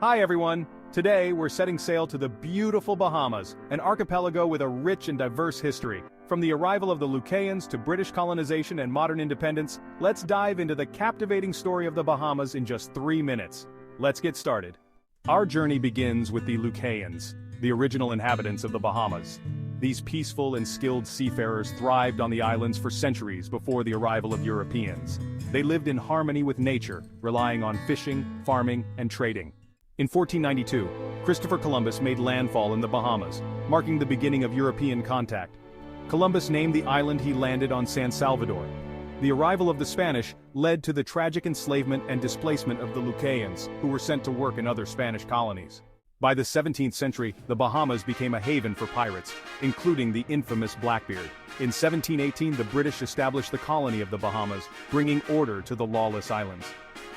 Hi everyone! Today we're setting sail to the beautiful Bahamas, an archipelago with a rich and diverse history. From the arrival of the Lucayans to British colonization and modern independence, let's dive into the captivating story of the Bahamas in just 3 minutes. Let's get started. Our journey begins with the Lucayans, the original inhabitants of the Bahamas. These peaceful and skilled seafarers thrived on the islands for centuries before the arrival of Europeans. They lived in harmony with nature, relying on fishing, farming, and trading. In 1492, Christopher Columbus made landfall in the Bahamas, marking the beginning of European contact. Columbus named the island he landed on San Salvador. The arrival of the Spanish led to the tragic enslavement and displacement of the Lucayans, who were sent to work in other Spanish colonies. By the 17th century, the Bahamas became a haven for pirates, including the infamous Blackbeard. In 1718, the British established the colony of the Bahamas, bringing order to the lawless islands.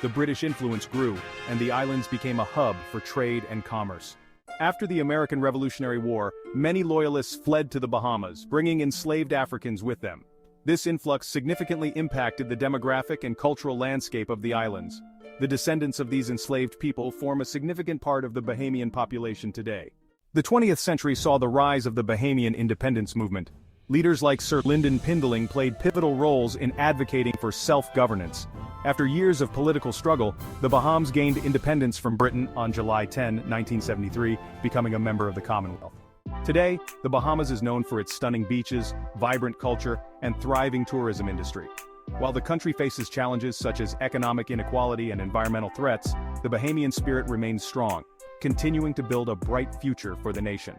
The British influence grew, and the islands became a hub for trade and commerce. After the American Revolutionary War, many loyalists fled to the Bahamas, bringing enslaved Africans with them. This influx significantly impacted the demographic and cultural landscape of the islands. The descendants of these enslaved people form a significant part of the Bahamian population today. The 20th century saw the rise of the Bahamian independence movement. Leaders like Sir Lynden Pindeling played pivotal roles in advocating for self-governance. After years of political struggle, the Bahamas gained independence from Britain on July 10, 1973, becoming a member of the Commonwealth. Today, the Bahamas is known for its stunning beaches, vibrant culture, and thriving tourism industry. While the country faces challenges such as economic inequality and environmental threats, the Bahamian spirit remains strong, continuing to build a bright future for the nation.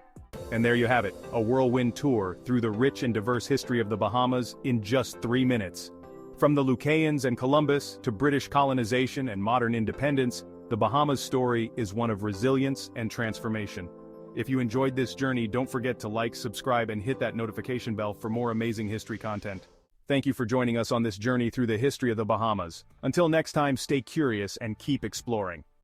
And there you have it, a whirlwind tour through the rich and diverse history of the Bahamas in just 3 minutes. From the Lucayans and Columbus to British colonization and modern independence, the Bahamas story is one of resilience and transformation. If you enjoyed this journey, don't forget to like, subscribe, and hit that notification bell for more amazing history content. Thank you for joining us on this journey through the history of the Bahamas. Until next time, stay curious and keep exploring.